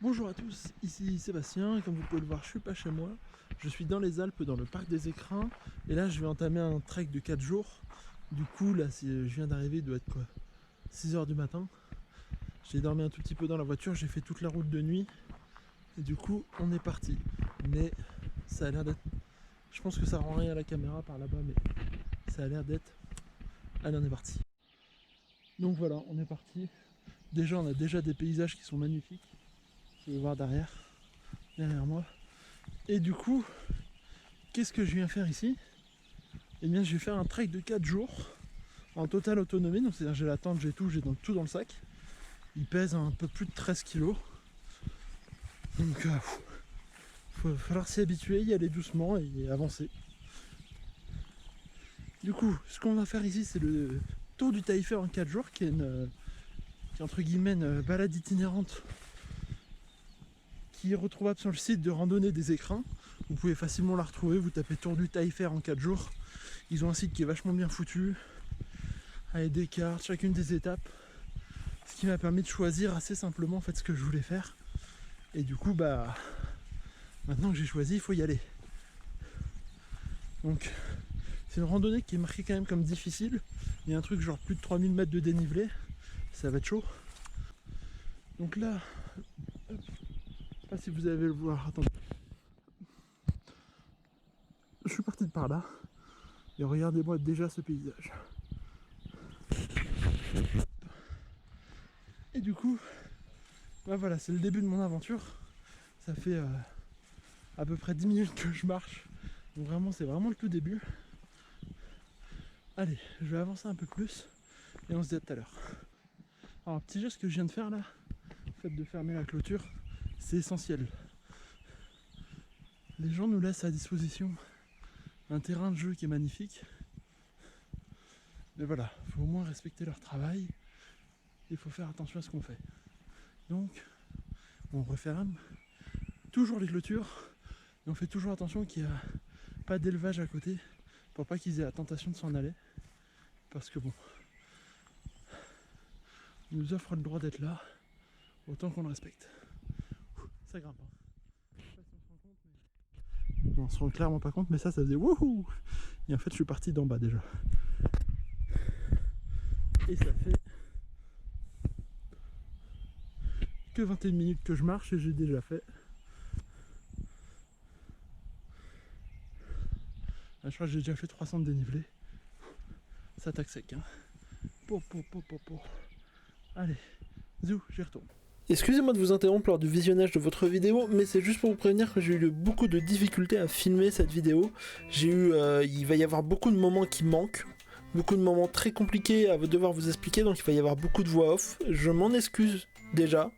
Bonjour à tous, ici Sébastien, et comme vous pouvez le voir, je suis pas chez moi. Je suis dans les Alpes, dans le parc des Écrins, et là je vais entamer un trek de 4 jours. Du coup, là, je viens d'arriver, il doit être quoi, 6 h du matin. J'ai dormi un tout petit peu dans la voiture, j'ai fait toute la route de nuit, et du coup, on est parti. Mais ça a l'air d'être... Je pense que ça rend rien à la caméra par là-bas, mais ça a l'air d'être... Allez, on est parti. Donc voilà, on est parti. Déjà, on a déjà des paysages qui sont magnifiques. Vous pouvez voir derrière moi. Et du coup, qu'est-ce que je viens faire ici? Eh bien, je vais faire un trek de 4 jours en totale autonomie. Donc, c'est-à-dire, j'ai la tente, j'ai tout tout dans le sac. Il pèse un peu plus de 13 kg. Donc, il va falloir s'y habituer, y aller doucement et avancer. Du coup, ce qu'on va faire ici, c'est le tour du Taillefer en 4 jours, qui est entre guillemets une balade itinérante qui est retrouvable sur le site de randonnée des Écrins. Vous pouvez facilement la retrouver, vous tapez Tour du Taillefer en 4 jours. Ils ont un site qui est vachement bien foutu, avec des cartes, chacune des étapes. Ce qui m'a permis de choisir assez simplement en fait ce que je voulais faire. Et du coup, bah, maintenant que j'ai choisi, il faut y aller. Donc, c'est une randonnée qui est marquée quand même comme difficile. Il y a un truc genre plus de 3000 mètres de dénivelé. Ça va être chaud. Donc là, hop, je sais pas si vous allez le voir, attendez. Je suis parti de par là. Et regardez-moi déjà ce paysage. Et du coup, bah voilà, c'est le début de mon aventure. Ça fait à peu près 10 minutes que je marche. Donc vraiment, c'est vraiment le tout début. Allez, je vais avancer un peu plus et on se dit à tout à l'heure. Alors, petit geste que je viens de faire là, le fait de fermer la clôture, c'est essentiel. Les gens nous laissent à disposition un terrain de jeu qui est magnifique. Mais voilà, il faut au moins respecter leur travail. Il faut faire attention à ce qu'on fait. Donc, on referme toujours les clôtures et on fait toujours attention qu'il n'y a pas d'élevage à côté pour pas qu'ils aient la tentation de s'en aller. Parce que bon, ils nous offrent le droit d'être là, autant qu'on le respecte. Ça grimpe, hein. Je sais pas si on se rend compte, mais... Non, on se rend clairement pas compte, mais ça faisait wouhou. Et en fait, je suis parti d'en bas déjà. Et ça fait que 21 minutes que je marche et j'ai déjà fait. Je crois que j'ai déjà fait 300 de dénivelé. Ça tac sec, hein. Allez, zou, j'y retourne. Excusez-moi de vous interrompre lors du visionnage de votre vidéo, mais c'est juste pour vous prévenir que j'ai eu beaucoup de difficultés à filmer cette vidéo. Il va y avoir beaucoup de moments qui manquent, beaucoup de moments très compliqués à devoir vous expliquer, donc il va y avoir beaucoup de voix off. Je m'en excuse déjà,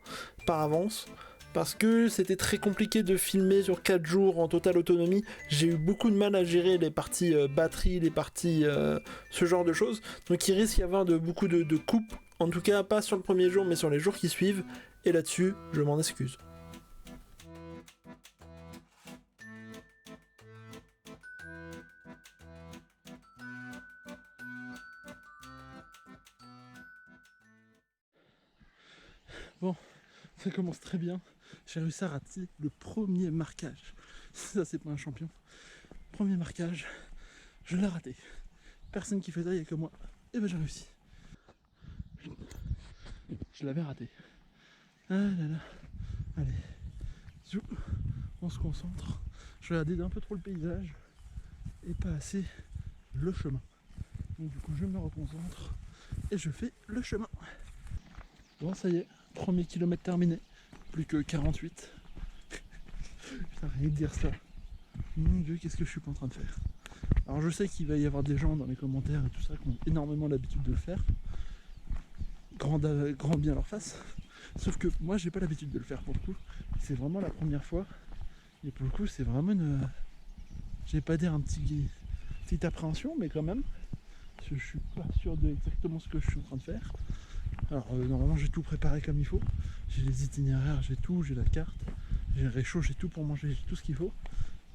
par avance, parce que c'était très compliqué de filmer sur 4 jours en totale autonomie. J'ai eu beaucoup de mal à gérer les parties batterie, les parties ce genre de choses, donc il risque d'y avoir beaucoup de coupes. En tout cas, pas sur le premier jour, mais sur les jours qui suivent. Et là-dessus, je m'en excuse. Bon, ça commence très bien. J'ai réussi à rater le premier marquage. Ça, c'est pas un champion. Premier marquage, je l'ai raté. Personne qui fait ça, il n'y a que moi. Et ben j'ai réussi. Je l'avais raté. Ah là là. Allez. Zou. On se concentre. Je regardais un peu trop le paysage et pas assez le chemin. Donc du coup je me reconcentre et je fais le chemin. Bon ça y est, premier kilomètre terminé. Plus que 48. Putain, rien de dire ça. Mon Dieu, qu'est-ce que je suis pas en train de faire. Alors je sais qu'il va y avoir des gens dans les commentaires et tout ça qui ont énormément l'habitude de le faire. Grand bien leur face. Sauf que moi j'ai pas l'habitude de le faire pour le coup. C'est vraiment la première fois. Et pour le coup c'est vraiment une... Je vais pas dire un petite appréhension, mais quand même. Parce que je suis pas sûr de exactement ce que je suis en train de faire. Alors normalement j'ai tout préparé comme il faut. J'ai les itinéraires, j'ai tout, j'ai la carte, j'ai le réchaud, j'ai tout pour manger, j'ai tout ce qu'il faut.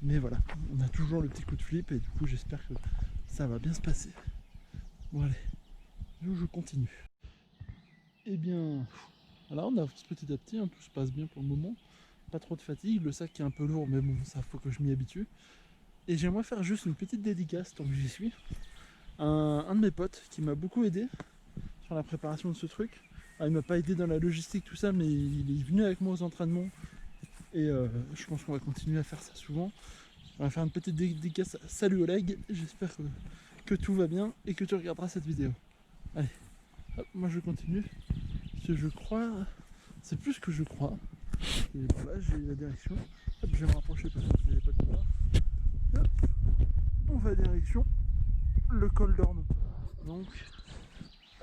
Mais voilà, on a toujours le petit coup de flip et du coup j'espère que ça va bien se passer. Bon allez, je continue. Eh bien, Voilà, on avance petit à petit, hein, tout se passe bien pour le moment. Pas trop de fatigue, le sac est un peu lourd, mais bon, ça faut que je m'y habitue. Et j'aimerais faire juste une petite dédicace tant que j'y suis. Un de mes potes qui m'a beaucoup aidé sur la préparation de ce truc. Alors, il m'a pas aidé dans la logistique, tout ça, mais il est venu avec moi aux entraînements. Et je pense qu'on va continuer à faire ça souvent. On va faire une petite dédicace. Salut Oleg, j'espère que tout va bien et que tu regarderas cette vidéo. Allez, hop, moi je continue. Parce que je crois, c'est plus que je crois. Et voilà, j'ai la direction. Hop, je vais me rapprocher parce que je n'avais pas de voir. Hop, on va direction le col d'Orno. Donc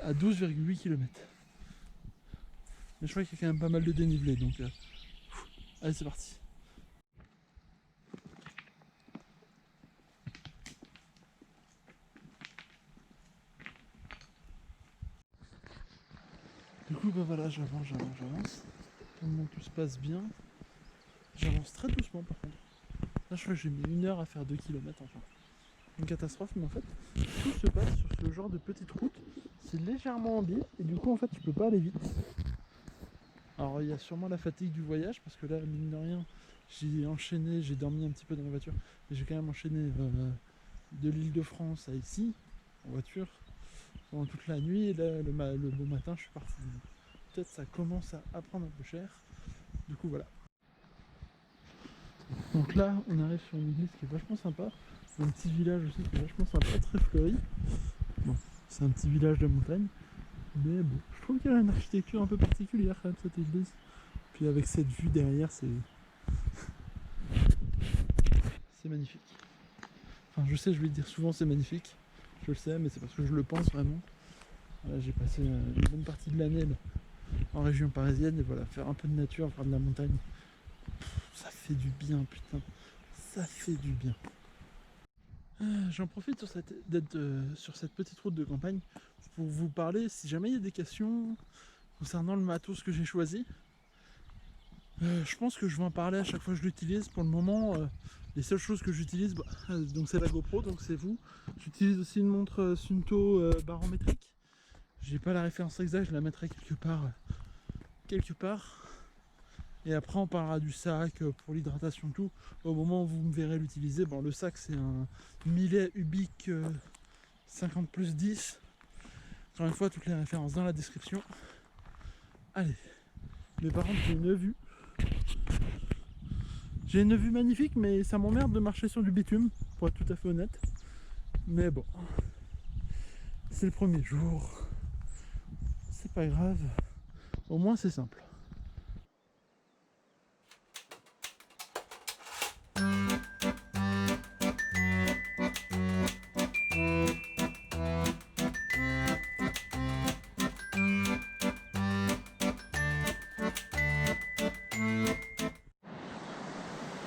à 12,8 km. Mais je crois qu'il y a quand même pas mal de dénivelé, donc allez, c'est parti. Du coup, bah voilà, j'avance. Pour le moment, tout se passe bien. J'avance très doucement par contre. Là, je crois que j'ai mis 1 heure à faire 2 km enfin. Une catastrophe, mais en fait, tout se passe sur ce genre de petite route. C'est légèrement en biais, et du coup, en fait, je peux pas aller vite. Alors, il y a sûrement la fatigue du voyage, parce que là, mine de rien, j'ai enchaîné, j'ai dormi un petit peu dans la voiture, mais j'ai quand même enchaîné de l'Île-de-France à ici, en voiture, pendant toute la nuit, et là, le beau matin, je suis parti. Peut-être ça commence à prendre un peu cher. Du coup, voilà. Donc là, on arrive sur une église qui est vachement sympa. Un petit village aussi qui est vachement sympa, très fleuri. Bon, c'est un petit village de montagne. Mais bon, je trouve qu'il y a une architecture un peu particulière quand même, cette église. Puis avec cette vue derrière, c'est magnifique. Enfin, je sais, je vais le dire souvent, c'est magnifique. Je le sais, mais c'est parce que je le pense vraiment. Voilà, j'ai passé une bonne partie de l'année en région parisienne, et voilà, faire un peu de nature, faire de la montagne, ça fait du bien, putain. Ça fait du bien. J'en profite d'être sur cette petite route de campagne pour vous parler, si jamais il y a des questions concernant le matos que j'ai choisi. Je pense que je vais en parler à chaque fois que je l'utilise. Pour le moment, les seules choses que j'utilise, donc c'est la GoPro, donc c'est vous. J'utilise aussi une montre Sunto barométrique. J'ai pas la référence exacte, je la mettrai quelque part. Et après on parlera du sac pour l'hydratation, tout. Au moment où vous me verrez l'utiliser, bon, le sac c'est un Millet Ubique 50 plus 10. Encore une fois, toutes les références dans la description. Allez. Mais par contre, j'ai une vue magnifique, mais ça m'emmerde de marcher sur du bitume, pour être tout à fait honnête. Mais bon, c'est le premier jour. C'est pas grave. Au moins, c'est simple.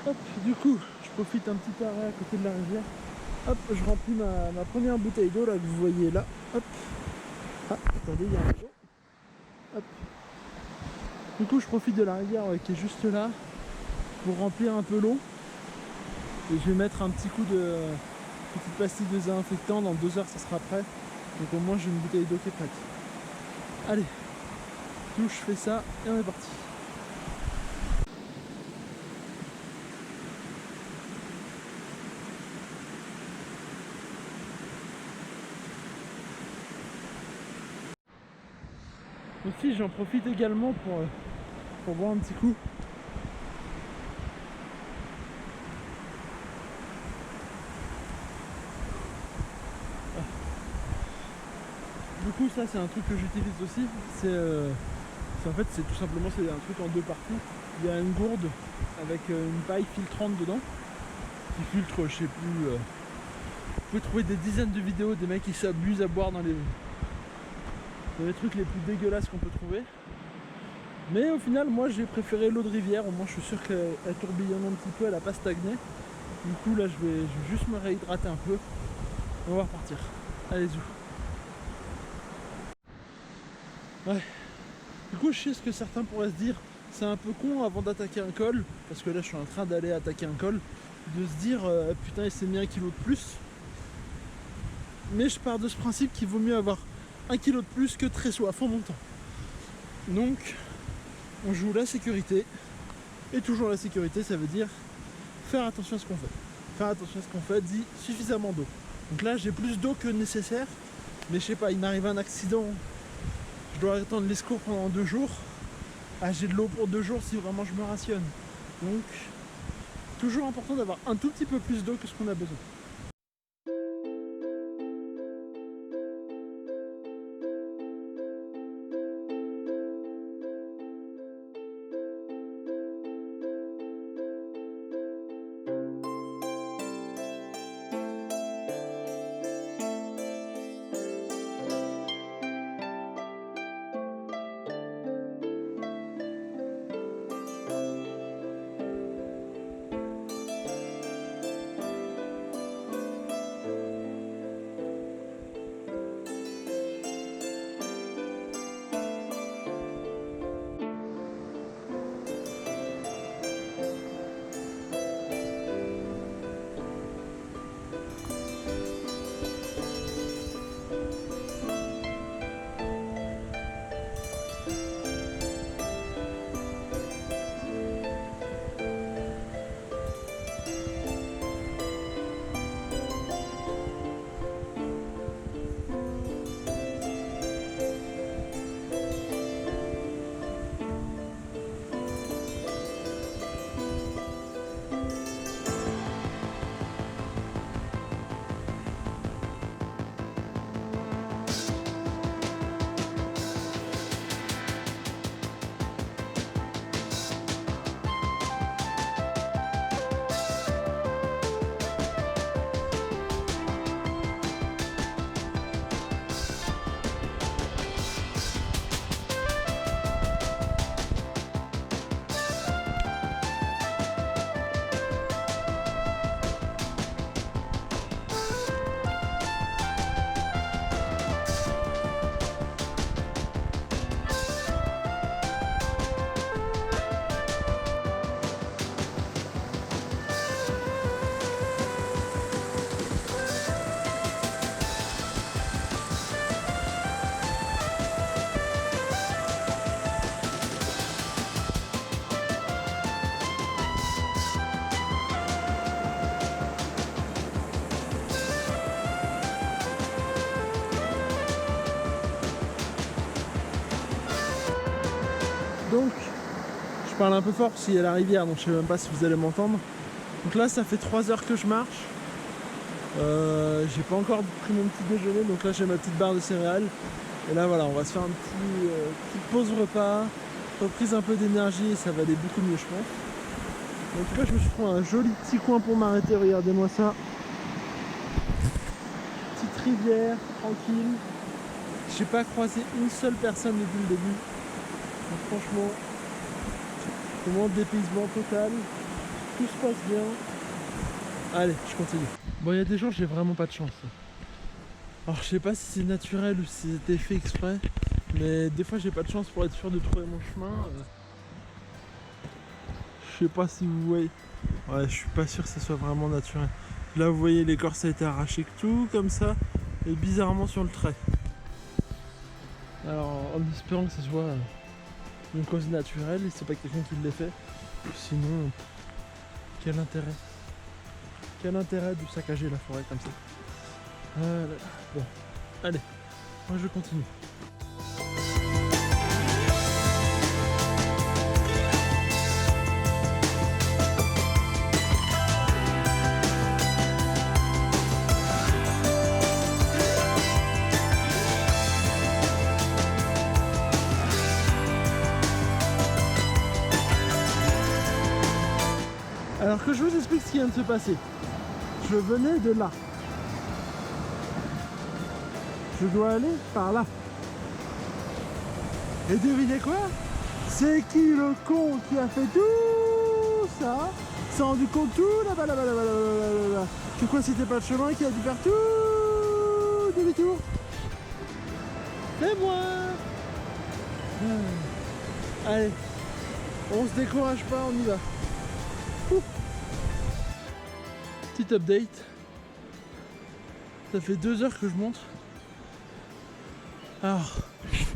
Hop, du coup, je profite un petit arrêt à côté de la rivière. Hop, je remplis ma première bouteille d'eau là que vous voyez là. Hop. Ah, attendez, il y a un peu. Hop. Du coup, je profite de la rivière qui est juste là pour remplir un peu l'eau. Et je vais mettre un petit coup de petite pastille de désinfectant. Dans 2 heures, ça sera prêt. Donc au moins, j'ai une bouteille d'eau qui est prête. Allez, je fais ça et on est parti. Aussi, j'en profite également pour boire un petit coup. Du coup, ça c'est un truc que j'utilise aussi. En fait, c'est tout simplement c'est un truc en 2 parties. Il y a une gourde avec une paille filtrante dedans qui filtre, je sais plus. Vous pouvez trouver des dizaines de vidéos des mecs qui s'abusent à boire dans les trucs les plus dégueulasses qu'on peut trouver. Mais au final, moi j'ai préféré l'eau de rivière. Au moins, je suis sûr qu'elle tourbillonne un petit peu, elle n'a pas stagné. Du coup, là, je vais juste me réhydrater un peu. On va repartir. Allez, zou. Ouais. Du coup, je sais ce que certains pourraient se dire. C'est un peu con avant d'attaquer un col, parce que là, je suis en train d'aller attaquer un col, de se dire putain, il s'est mis 1 kilo de plus. Mais je pars de ce principe qu'il vaut mieux avoir 1 kilo de plus que très soif en montant. Donc, on joue la sécurité. Et toujours la sécurité, ça veut dire faire attention à ce qu'on fait. Faire attention à ce qu'on fait dit suffisamment d'eau. Donc là, j'ai plus d'eau que nécessaire. Mais je sais pas, il m'arrive un accident. Je dois attendre les secours pendant 2 jours. Ah, j'ai de l'eau pour 2 jours si vraiment je me rationne. Donc, toujours important d'avoir un tout petit peu plus d'eau que ce qu'on a besoin. Donc, je parle un peu fort parce qu'il y a la rivière, donc je sais même pas si vous allez m'entendre. Donc là, ça fait 3 heures que je marche. J'ai pas encore pris mon petit déjeuner, donc là j'ai ma petite barre de céréales. Et là voilà, on va se faire une petite pause repas, reprise un peu d'énergie et ça va aller beaucoup mieux je pense. En tout cas, je me suis trouvé un joli petit coin pour m'arrêter, regardez-moi ça. Petite rivière, tranquille. J'ai pas croisé une seule personne depuis le début. Donc franchement, moment de dépaysement total, tout se passe bien. Allez, je continue. Bon, il y a des jours, j'ai vraiment pas de chance. Alors, je sais pas si c'est naturel ou si c'était fait exprès, mais des fois, j'ai pas de chance pour être sûr de trouver mon chemin. Je sais pas si vous voyez. Ouais, je suis pas sûr que ça soit vraiment naturel. Là, vous voyez, l'écorce a été arrachée tout comme ça, et bizarrement sur le trait. Alors, en espérant que ce soit une cause naturelle et c'est pas quelqu'un qui l'ait fait. Sinon, quel intérêt? Quel intérêt de saccager la forêt comme ça? Bon, allez, moi je continue. Alors que je vous explique ce qui vient de se passer. Je venais de là. Je dois aller par là. Et devinez quoi? C'est qui le con qui a fait tout ça? S'est rendu compte tout là-bas, là-bas. Que quoi, c'était pas le chemin qui a dû faire tout demi-tour? C'est moi. Allez, on se décourage pas, on y va. Ouh. Petite update. Ça fait 2 heures que je monte. Alors,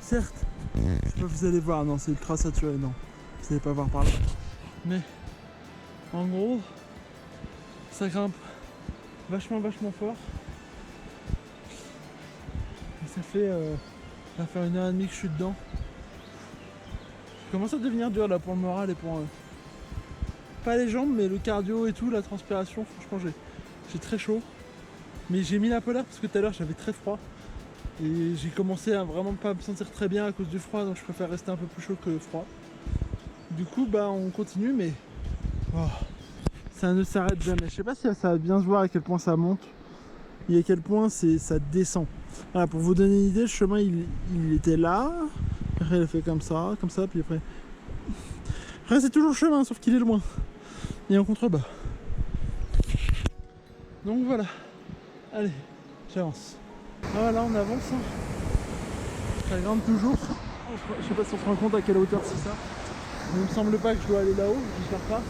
certes, je sais pas, vous allez voir, non, c'est ultra saturé, non. Vous n'allez pas voir par là. Mais en gros, ça grimpe vachement fort. Et ça va faire 1h30 que je suis dedans. Ça commence à devenir dur là pour le moral et pour pas les jambes mais le cardio et tout, la transpiration. Franchement j'ai très chaud. Mais j'ai mis la polaire parce que tout à l'heure j'avais très froid. Et j'ai commencé à vraiment pas me sentir très bien à cause du froid, donc je préfère rester un peu plus chaud que froid. Du coup bah on continue mais ça ne s'arrête jamais. Je sais pas si ça va bien se voir à quel point ça monte et à quel point ça descend. Voilà, pour vous donner une idée, le chemin il était là, après il a fait comme ça, puis après c'est toujours le chemin sauf qu'il est loin et en contrebas. Donc voilà, allez, j'avance. Ah voilà, on avance, hein. Ça grimpe toujours. Je sais pas si on se rend compte à quelle hauteur c'est ça. Mais il me semble pas que je dois aller là-haut, j'espère pas.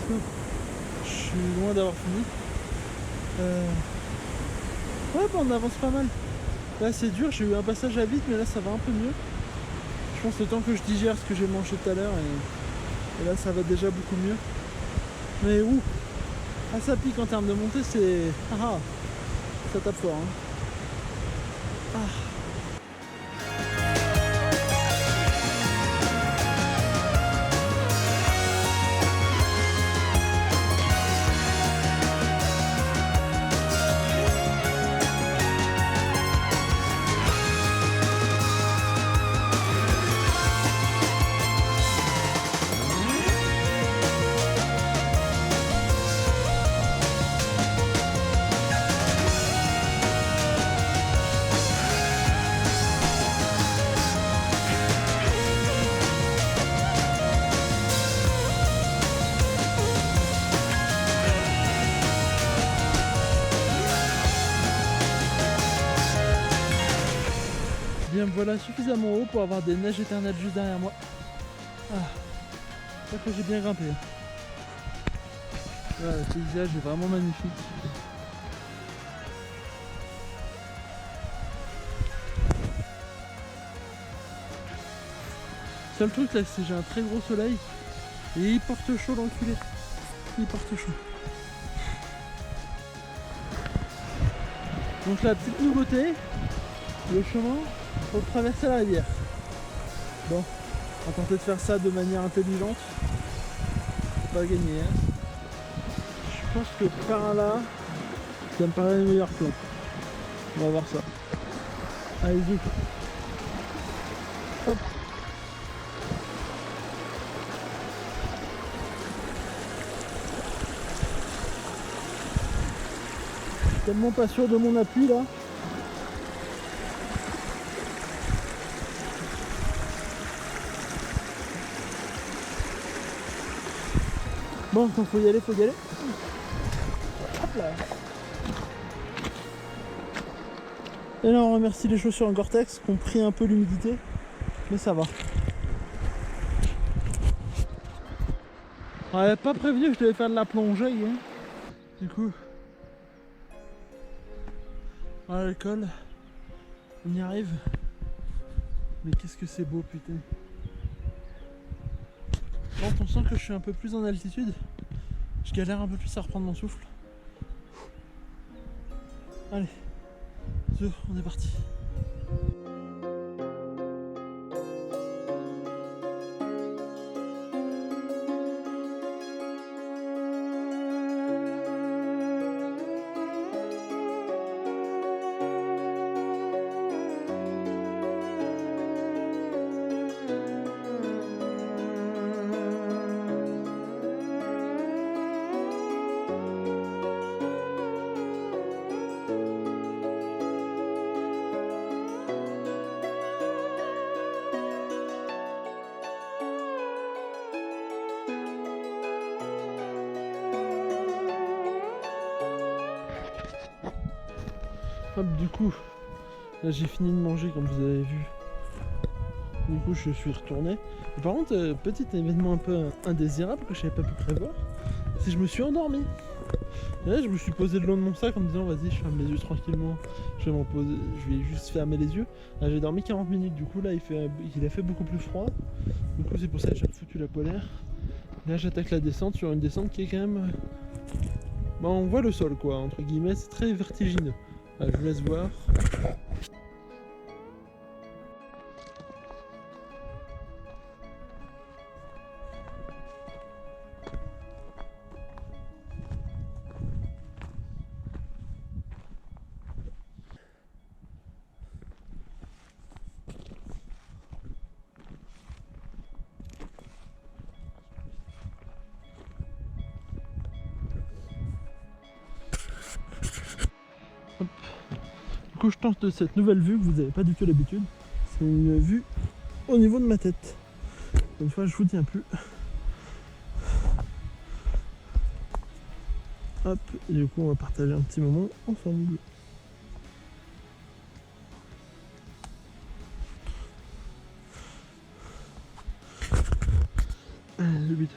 Je suis loin d'avoir fini. Ouais, bah on avance pas mal. Là c'est dur, j'ai eu un passage à vide, mais là ça va un peu mieux. Je pense le temps que je digère ce que j'ai mangé tout à l'heure et là ça va déjà beaucoup mieux. Mais ça pique en termes de montée, c'est... ça tape fort, hein. Bien, me voilà suffisamment haut pour avoir des neiges éternelles juste derrière moi. J'espère que j'ai bien grimpé. Voilà, le paysage est vraiment magnifique. Seul truc là, c'est que j'ai un très gros soleil et il porte chaud l'enculé. Il porte chaud. Donc la petite nouveauté, le chemin pour traverser la rivière. Bon, on va tenter de faire ça de manière intelligente. C'est pas gagné, hein. Je pense que par là, ça me paraît le meilleur plan. On va voir ça. Allez-y. Hop. Tellement pas sûr de mon appui là. Bon, quand faut y aller, faut y aller. Hop là. Et là on remercie les chaussures en Gore-Tex qui ont pris un peu l'humidité. Mais ça va. On n'avait pas prévenu que je devais faire de la plongée, hein. Du coup. Voilà le col. On y arrive. Mais qu'est-ce que c'est beau, putain. Quand on sent que je suis un peu plus en altitude, je galère un peu plus à reprendre mon souffle. Allez, on est parti. Hop, du coup, là j'ai fini de manger comme vous avez vu. Du coup je suis retourné. Et par contre, petit événement un peu indésirable que je n'avais pas pu prévoir, c'est que je me suis endormi. Et là, je me suis posé le long de mon sac en me disant vas-y, je ferme les yeux tranquillement, je vais m'en poser, je vais juste fermer les yeux. Là, j'ai dormi 40 minutes, du coup là il a fait beaucoup plus froid. Du coup c'est pour ça que j'ai foutu la polaire. Là j'attaque la descente sur une descente qui est quand même... Bah, on voit le sol quoi, entre guillemets, c'est très vertigineux. Je vous laisse voir. Hop. Du coup je tente de cette nouvelle vue que vous n'avez pas du tout l'habitude. C'est une vue au niveau de ma tête. Une fois je vous tiens plus. Hop, et du coup on va partager un petit moment ensemble. Allez, le but.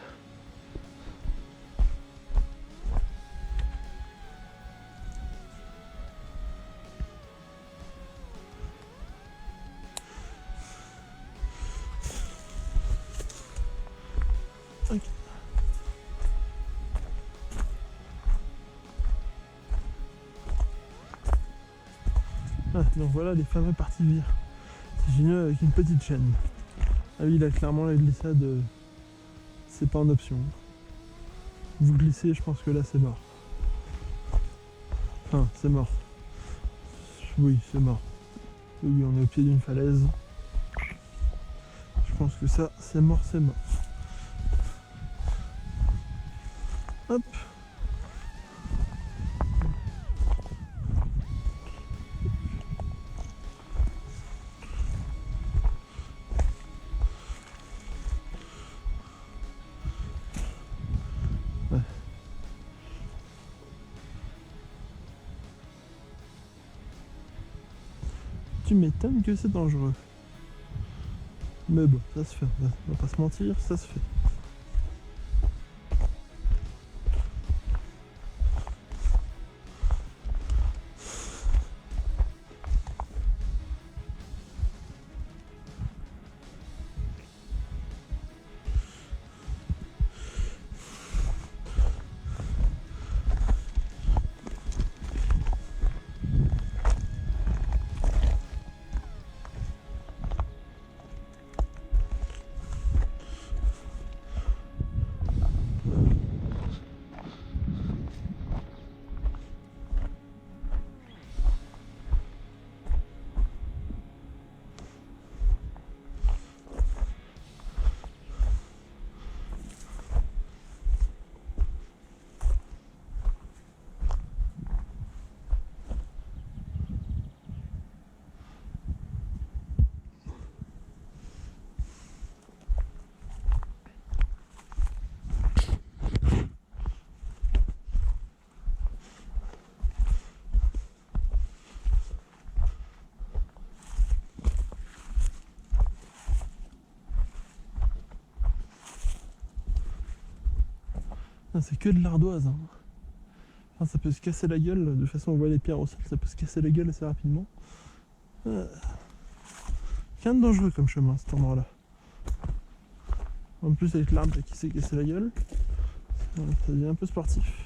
Ok. Ah, donc voilà les fameux parties vertigineux avec une petite chaîne. Ah oui, là clairement la glissade, c'est pas en option. Vous glissez, je pense que là c'est mort. Enfin, c'est mort. Oui, c'est mort. Oui, on est au pied d'une falaise. Je pense que ça, c'est mort, c'est mort. Hop. Ouais. Tu m'étonnes que c'est dangereux. Mais bon, ça se fait. On va pas se mentir, ça se fait. Ah, c'est que de l'ardoise. Hein. Enfin, ça peut se casser la gueule. De toute façon, on voit les pierres au sol, ça peut se casser la gueule assez rapidement. Rien de dangereux comme chemin, cet endroit-là. En plus, avec l'arbre qui s'est cassé la gueule, ça devient un peu sportif.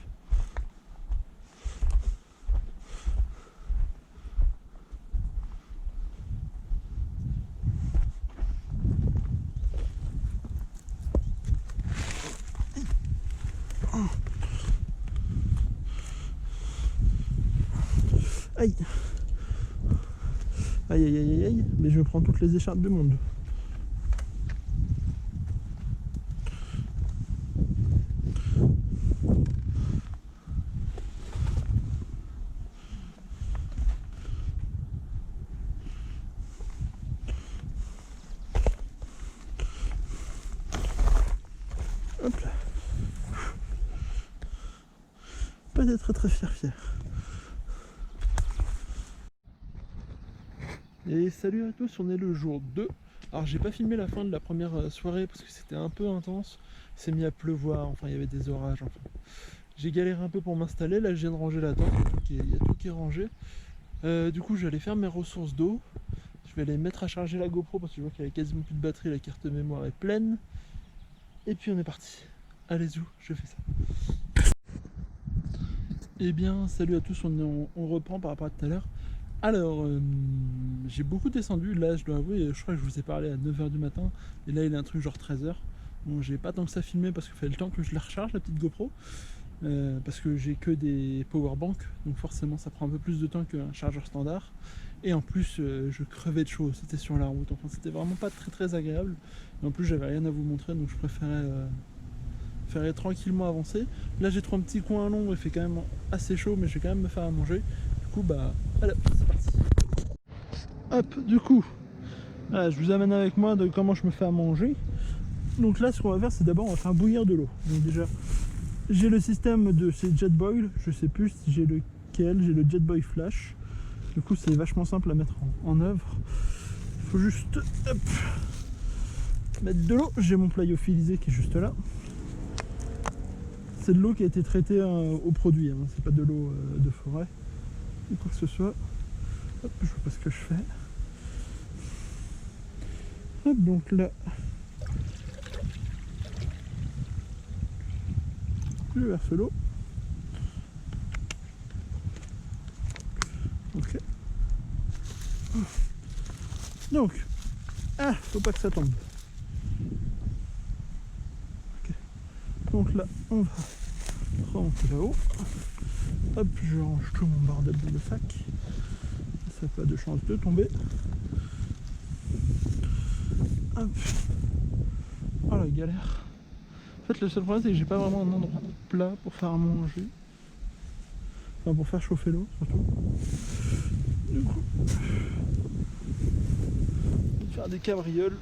Aïe. Aïe aïe aïe aïe, mais je prends toutes les écharpes du monde. Hop là. Pas d'être très fier. Et salut à tous, on est le jour 2. Alors j'ai pas filmé la fin de la première soirée parce que c'était un peu intense. Il s'est mis à pleuvoir, enfin il y avait des orages. Enfin. J'ai galéré un peu pour m'installer, là je viens de ranger la tente, il y a tout qui est rangé. Du coup je vais aller faire mes ressources d'eau. Je vais aller mettre à charger la GoPro parce que je vois qu'elle a quasiment plus de batterie, la carte mémoire est pleine. Et puis on est parti. Allez zou, je fais ça. Eh bien salut à tous, on reprend par rapport à tout à l'heure. Alors, j'ai beaucoup descendu, là je dois avouer, je crois que je vous ai parlé à 9h du matin, et là il est un truc genre 13h. Bon, j'ai pas tant que ça filmé parce qu'il fallait le temps que je la recharge, la petite GoPro, parce que j'ai que des powerbanks, donc forcément ça prend un peu plus de temps qu'un chargeur standard. Et en plus, je crevais de chaud, c'était sur la route, enfin c'était vraiment pas très très agréable. Et en plus, j'avais rien à vous montrer, donc je préférais faire tranquillement avancer. Là j'ai trouvé un petit coin long, il fait quand même assez chaud, mais je vais quand même me faire à manger. Du coup, bah, allez, c'est parti. Hop, du coup, voilà, je vous amène avec moi de comment je me fais à manger. Donc là, ce qu'on va faire, c'est d'abord on va faire bouillir de l'eau. Donc déjà, j'ai le système de ces Jetboil, je sais plus si j'ai lequel, j'ai le Jetboil Flash. Du coup, c'est vachement simple à mettre en œuvre. Il faut juste hop, mettre de l'eau. J'ai mon plyophilisé qui est juste là. C'est de l'eau qui a été traitée au produit, hein. C'est pas de l'eau de forêt ou quoi que ce soit. Hop, je vois pas ce que je fais. Hop, donc là, je verse l'eau. Ok. Donc, faut pas que ça tombe. Okay. Donc là, on va remonter là-haut. Hop, je range tout mon bordel dans le sac. Ça n'a pas de chance de tomber. Hop. Oh la galère. En fait, le seul problème, c'est que j'ai pas vraiment un endroit plat pour faire à manger. Enfin, pour faire chauffer l'eau, surtout. Du coup, je vais faire des cabrioles.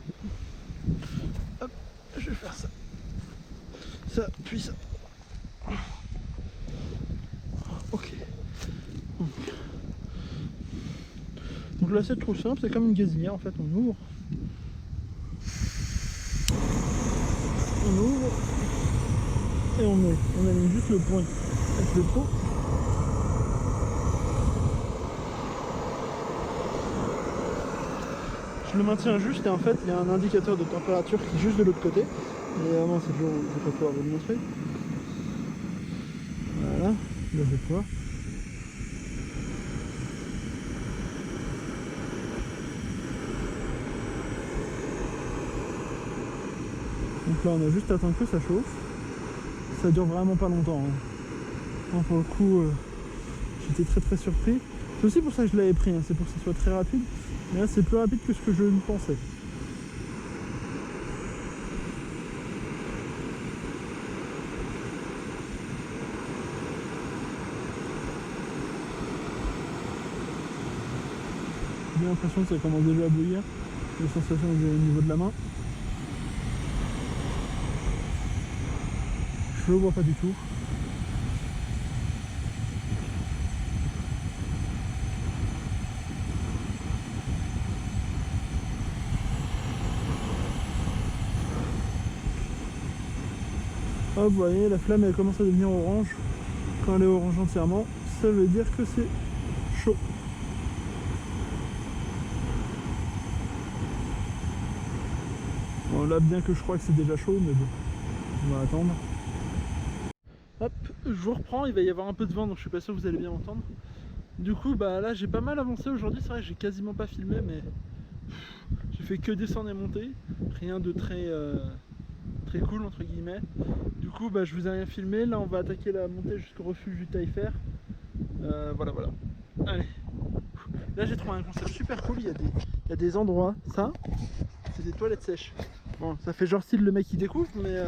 Hop, je vais faire ça. Ça, puis ça. Ok. Donc là, c'est trop simple, c'est comme une gazinière en fait. On ouvre. On ouvre. Et on met. On aligne juste le point avec le pot. Je le maintiens juste et en fait, il y a un indicateur de température qui est juste de l'autre côté. Et vraiment, c'est toujours, je vais pas pouvoir vous le montrer. Voilà, là je vais pouvoir. Donc là, on a juste à attendre que ça chauffe. Ça dure vraiment pas longtemps, hein. Non, pour le coup, j'étais très surpris. C'est aussi pour ça que je l'avais pris, hein. C'est pour que ça soit très rapide. Mais là, c'est plus rapide que ce que je ne pensais. J'ai l'impression que ça commence déjà à bouillir. Les sensations que j'ai au niveau de la main. Je le vois pas du tout. Hop, vous voyez, la flamme elle commence à devenir orange. Quand elle est orange entièrement, ça veut dire que c'est chaud. Bon, là, bien que je crois que c'est déjà chaud, mais bon, on va attendre. Hop, je vous reprends, il va y avoir un peu de vent, donc je suis pas sûr que vous allez bien entendre. Du coup, bah là, j'ai pas mal avancé aujourd'hui, c'est vrai que j'ai quasiment pas filmé, mais j'ai fait que descendre et monter. Rien de très cool, entre guillemets. Du coup, bah, je vous ai rien filmé. Là, on va attaquer la montée jusqu'au refuge du Taillefer. Voilà. Allez. Là, j'ai trouvé un concept super cool. Il y a des endroits. Ça, c'est des toilettes sèches. Bon, ça fait genre style le mec qui découvre, mais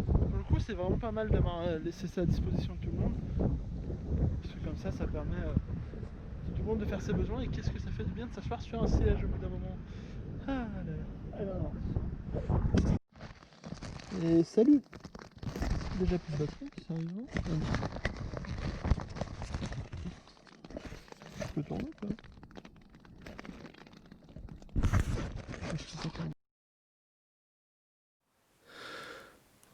pour le coup, c'est vraiment pas mal d'avoir laissé ça à disposition de tout le monde. Parce que comme ça permet à tout le monde de faire ses besoins. Et qu'est-ce que ça fait du bien de s'asseoir sur un siège au bout d'un moment. Ah là là. Alors. Et salut. Déjà plus de batterie, sérieusement. Je peux tourner quoi.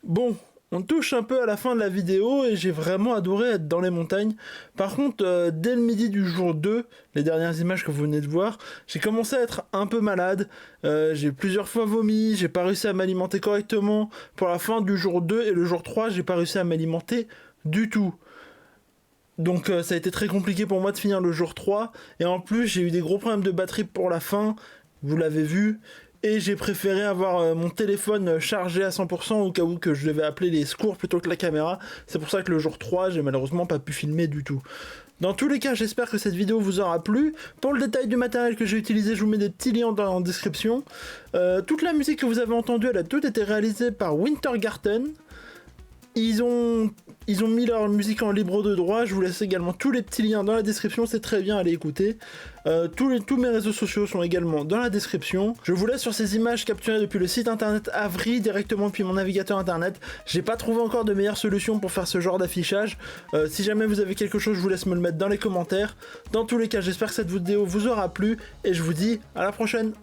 Bon, On touche un peu à la fin de la vidéo et j'ai vraiment adoré être dans les montagnes. Par contre, dès le midi du jour 2, les dernières images que vous venez de voir, j'ai commencé à être un peu malade. J'ai plusieurs fois vomi, j'ai pas réussi à m'alimenter correctement. Pour la fin du jour 2 et le jour 3, j'ai pas réussi à m'alimenter du tout. Donc ça a été très compliqué pour moi de finir le jour 3. Et en plus, j'ai eu des gros problèmes de batterie pour la fin, vous l'avez vu. Et j'ai préféré avoir mon téléphone chargé à 100% au cas où que je devais appeler les secours plutôt que la caméra. C'est pour ça que le jour 3, j'ai malheureusement pas pu filmer du tout. Dans tous les cas, j'espère que cette vidéo vous aura plu. Pour le détail du matériel que j'ai utilisé, je vous mets des petits liens en description. Toute la musique que vous avez entendue, elle a toute été réalisée par Wintergarten. Ils ont mis leur musique en libre de droit, je vous laisse également tous les petits liens dans la description, c'est très bien, allez écouter. Tous mes réseaux sociaux sont également dans la description. Je vous laisse sur ces images capturées depuis le site internet Avry, directement depuis mon navigateur internet. J'ai pas trouvé encore de meilleure solution pour faire ce genre d'affichage. Si jamais vous avez quelque chose, je vous laisse me le mettre dans les commentaires. Dans tous les cas, j'espère que cette vidéo vous aura plu, et je vous dis à la prochaine.